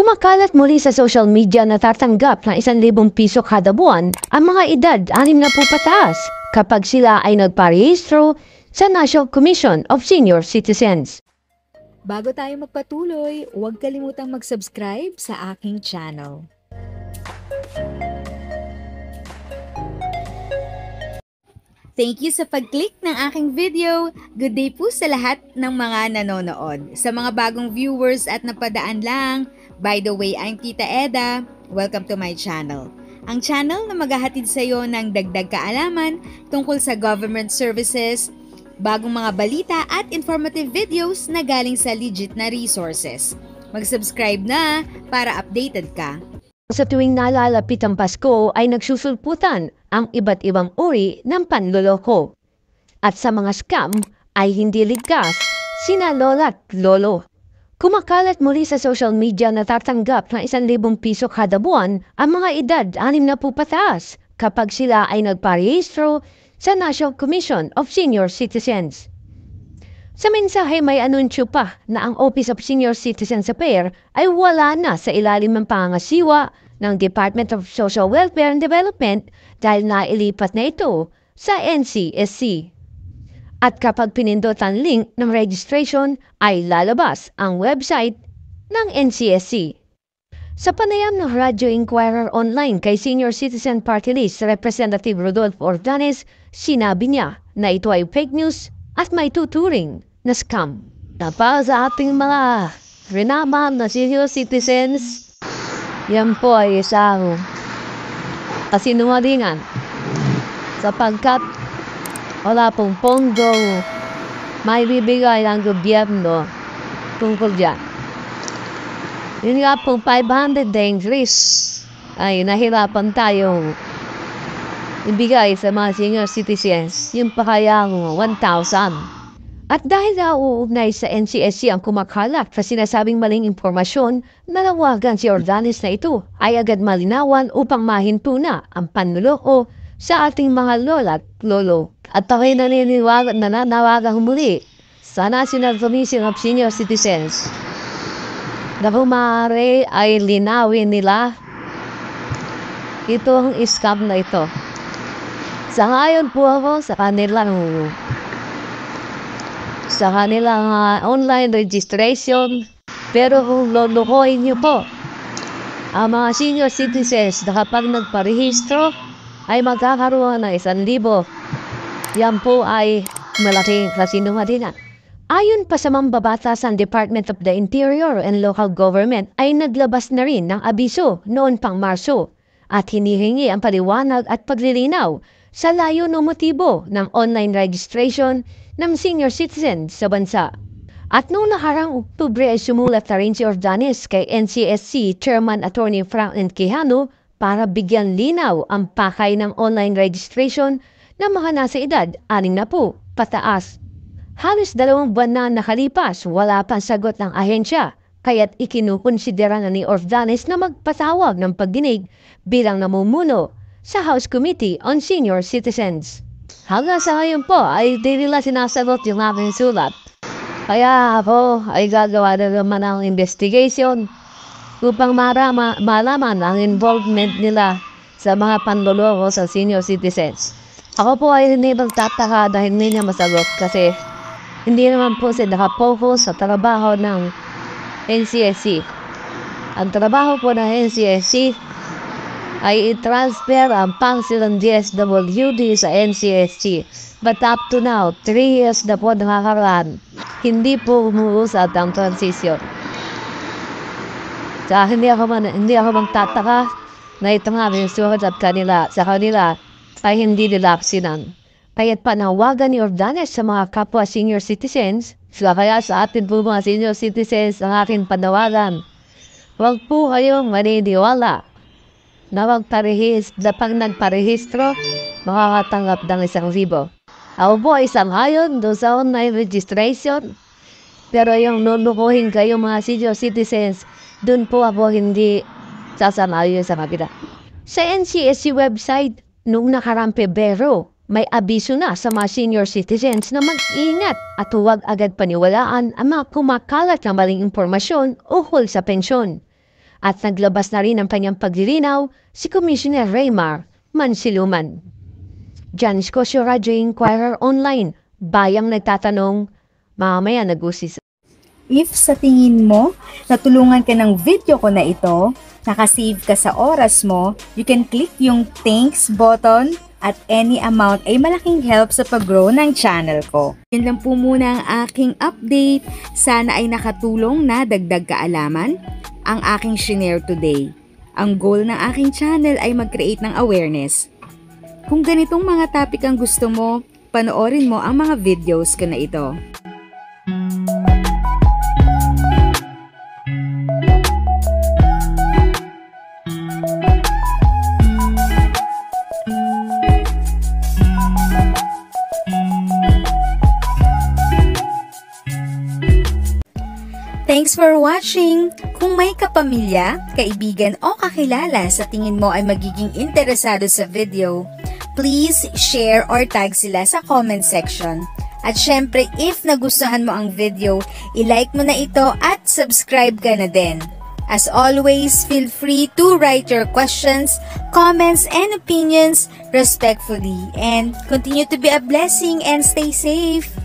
Kumakalat muli sa social media na tatanggap ng 1,000 piso kada buwan ang mga edad 60 pataas kapag sila ay nagparehistro sa National Commission of Senior Citizens. Bago tayo magpatuloy, huwag kalimutang mag-subscribe sa aking channel. Thank you sa pag-click ng aking video. Good day po sa lahat ng mga nanonood. Sa mga bagong viewers at napadaan lang, by the way, I'm Tita Eda. Welcome to my channel. Ang channel na maghahatid sa iyo ng dagdag kaalaman tungkol sa government services, bagong mga balita at informative videos na galing sa legit na resources. Mag-subscribe na para updated ka. Sa tuwing nalalapit ang Pasko ay nagsusulputan ang iba't ibang uri ng panloloko. At sa mga scam ay hindi ligtas sina lola at lolo. Kumakalat muli sa social media na tatanggap ng 1,000 piso kada buwan ang mga edad 60 pataas kapag sila ay nagparehistro sa National Commission of Senior Citizens. Sa mensahe may anunsyo pa na ang Office of Senior Citizens Affairs ay wala na sa ilalim ng pangangasiwa ng Department of Social Welfare and Development dahil nailipat na ito sa NCSC. At kapag pinindot ang link ng registration ay lalabas ang website ng NCSC. Sa panayam ng Radio Inquirer Online kay Senior Citizen Party List Representative Rodolfo Ordanes, sinabi niya na ito ay fake news at may tuturing na scam. Para sa ating mga rinaman na senior citizens, yan po ay isang kasinungalingan sapagkat wala pong pondong may bibigay ng gobyerno tungkol dyan. Yun nga pong 500 degrees ay nahirapan tayong ibigay sa mga senior citizens. Yung pa kayang 1,000. At dahil nauugnay sa NCSC ang kumakalat sa sinasabing maling impormasyon, nanawagan si Ordanes na ito ay agad malinawan upang mahinto na ang panloloko sa ating mga lola at lolo. At ako'y nananawagan muli sa National Commission of Senior Citizens na kung maaari ay linawin nila itong scam na ito. Sa ngayon po ako sa kanilang online registration, pero kung lulukohin niyo po ang mga senior citizens na kapag nagparehistro ay magkakaroon ng 1,000. Yan po ay malaking kasinungalingan. Ayon pa sa mambabatas ng Department of the Interior and Local Government ay naglabas na rin ng abiso noon pang Marso at hinihingi ang paliwanag at paglilinaw sa layo ng motibo ng online registration ng senior citizens sa bansa. At noong nakarang Oktubre ay sumulat na rin si Ordanes kay NCSC Chairman Attorney Franklin Quijano para bigyan linaw ang pakay ng online registration ng mga nasa edad 60 pataas. Halos 2 buwan na nakalipas, wala pang sagot ng ahensya, kaya't ikinukonsidera na ni Ordanes na magpatawag ng pagdinig bilang namumuno sa House Committee on Senior Citizens. Hanggang sa ngayon po ay di nila sinasagot yung aking sulat. Kaya ako ay gagawa na naman ng investigation upang malaman ang involvement nila sa mga panloloko sa senior citizens. Ako po ay hindi magtataka dahil hindi niya masagot kasi hindi naman po sila nakapokus sa trabaho ng NCSC. Ang trabaho po ng NCSC ay i-transfer ang pangsilang DSWD sa NCSC. But up to now, 3 years na po nakakaraan, hindi po umuusad ang transition. Sa hindi ako magtataka na itong aming suhat at sa kanila ay hindi nila aksinan. Kaya't panawagan ni Ordanes sa mga kapwa senior citizens, kaya sa atin po mga senior citizens ang aking panawagan. Huwag po kayong maniniwala na pag nagparehistro, makakatanggap ng 1,000. Ako po ay sangayon doon sa online registration. Pero yung lulukuhin kayo mga senior citizens, doon po ako hindi sasanayon sa kabila. Sa NCSC website, noong nakarang Pebrero, may abiso na sa mga senior citizens na mag-ingat at huwag agad paniwalaan ang mga kumakalat na maling impormasyon ukol sa pensyon. At naglabas na rin ng kanyang paglilinaw si Commissioner Raymar Mansiluman. Jan Scosio Radio Inquirer Online, bayang nagtatanong, mamaya nag-usis. If sa tingin mo, natulungan ka ng video ko na ito, nakasave ka sa oras mo, you can click yung thanks button at any amount ay malaking help sa pag-grow ng channel ko. Yan lang po muna ang aking update. Sana ay nakatulong na dagdag kaalaman ang aking shinare today. Ang goal ng aking channel ay mag-create ng awareness. Kung ganitong mga topic ang gusto mo, panoorin mo ang mga videos ko na ito. Thanks for watching! Kung may kapamilya, kaibigan o kakilala sa tingin mo ay magiging interesado sa video, please share or tag sila sa comment section. At syempre, if nagustuhan mo ang video, i-like mo na ito at subscribe ka na din. As always, feel free to write your questions, comments, and opinions respectfully. And continue to be a blessing and stay safe!